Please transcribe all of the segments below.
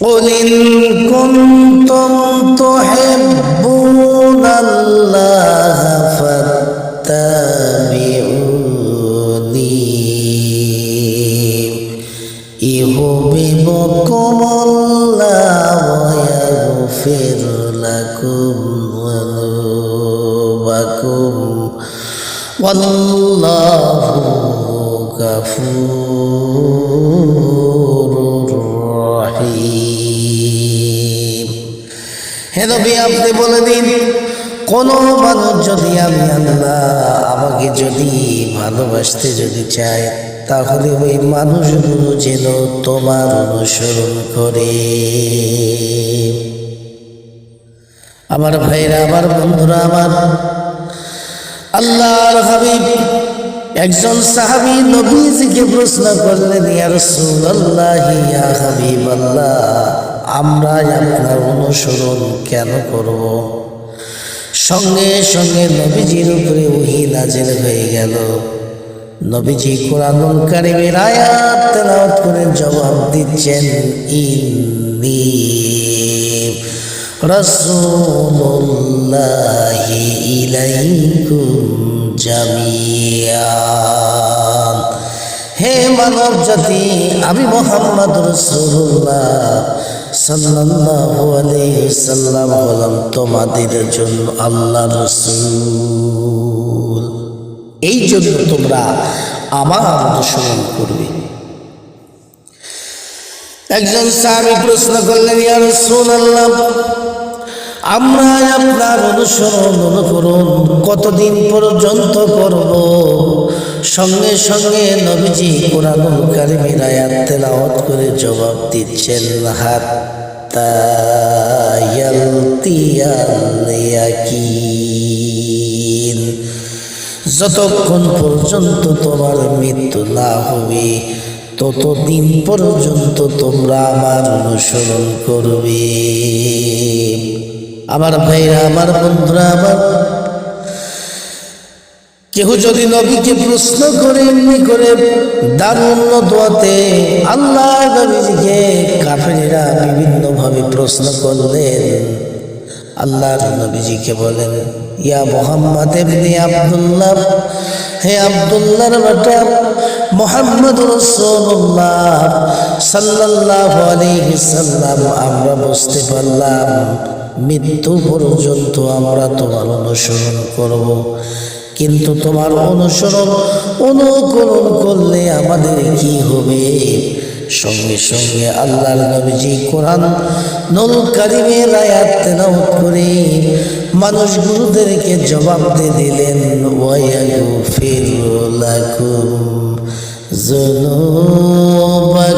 قل إن كنتم تحبون الله فاتبعوني يحببكم الله ويغفر لكم ذنوبكم والله غفور রহিম। হে নবী, আপনি বলে দিন, কোন মানুষ যদি আমি আল্লাহ আমাকে যদি ভালোবাসতে যদি চায়, তাহলে ওই মানুষগুলো যেন তোমার অনুসরণ করে। আমার ভাইরা, আমার বন্ধুরা, আমার আল্লাহর হাবিব একজন সাহাবী নবীজিকে প্রশ্ন করলেন, ইয়া রাসূলুল্লাহ, ইয়া হাবিবাল্লাহ, আমরা আপনার অনুসরণ কেন করব? সঙ্গে সঙ্গে নবীজির উপরে ওহী নাযিল হয়ে গেল। নবীজি কোরআনুল কারীমের আয়াত তেলাওয়াত করে জবাব দিচ্ছেন, ইন্নী রাসূলুল্লাহি ইলাইকুম জামিআন। হে মানব জাতি, আমি মুহাম্মদ রাসূলুল্লাহ সাল্লাল্লাহু আলাইহি ওয়াসাল্লাম হলাম তোমাদের জন্য আল্লাহর রাসূল। এই জন্য তোমরা আমার অনুসরণ করবে। একজন সাহাবী প্রশ্ন করলেন, ইয়া রাসূলুল্লাহ, আমরা আপনার অনুকরণ কতদিন পর্যন্ত করব? সঙ্গে সঙ্গে নবীজি কোরআনুল কারীমের আয়াত তেলাওয়াত করে জবাব দিচ্ছেন, হাত্তা ইয়ালতিয়াল ইয়াকিন, যতক্ষণ পর্যন্ত তোমার মৃত্যু না হবে ততদিন পর্যন্ত তোমরা আমার অনুসরণ করবে। আমার ভাইরা, আমার বন্ধুরা, আমার কেউ যদি নবীকে প্রশ্ন করে এমনি করে দারুণ দোয়াতে আল্লাহ নবীজিকে কাফেরেরা বিভিন্নভাবে প্রশ্ন করলেন, আল্লাহর নবীজিকে বলেন, ইয়া মুহাম্মদ ইবনে আব্দুল্লাহ, হে আব্দুল্লাহর বেটা মুহাম্মদ রাসূলুল্লাহ সাল্লাল্লাহু আলাইহি সাল্লাম, আমরা বুঝতে পারলাম মৃত্যু পর্যন্ত আমরা তোমার অনুসরণ করব, কিন্তু তোমার অনুকরণ করলে আমাদের কি হবে? সঙ্গে সঙ্গে আল্লাহর নবীজি কোরআনুল কারীমের আয়াত তেলাওয়াত করে মানুষগুলোদেরকে জবাব দিয়ে দিলেন, ওয়ায়াগফিরু লাকুম যুনুবাকুম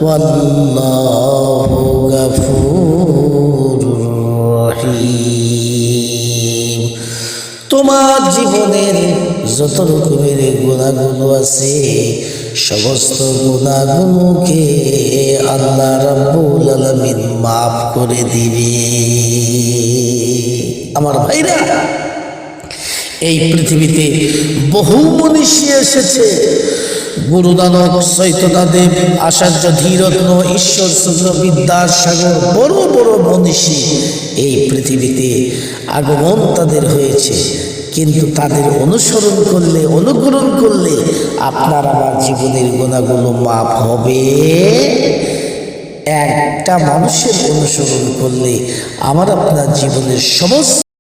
ওয়াল্লাহু গফুরুর রহিম। তোমার জীবনের যত রকমের গুনাহগুলো আছে, সমস্ত গুনাহগুলোকে আল্লাহ রাব্বুল আলামিন মাফ করে দিবে। আমার ভাইরা, এই পৃথিবীতে বহু মনীষী এসেছে, গুরুনানক, চৈতন্যদেব, আচার্য ধীরত্ন, ঈশ্বরচন্দ্র বিদ্যাসাগর, বড় বড় মনীষী এই পৃথিবীতে আগমন তাদের হয়েছে, কিন্তু তাদের অনুকরণ করলে আপনার আমার জীবনের গুনাহগুলো মাফ হবে। একটা মানুষের অনুসরণ করলে আমার আপনার জীবনের সমস্ত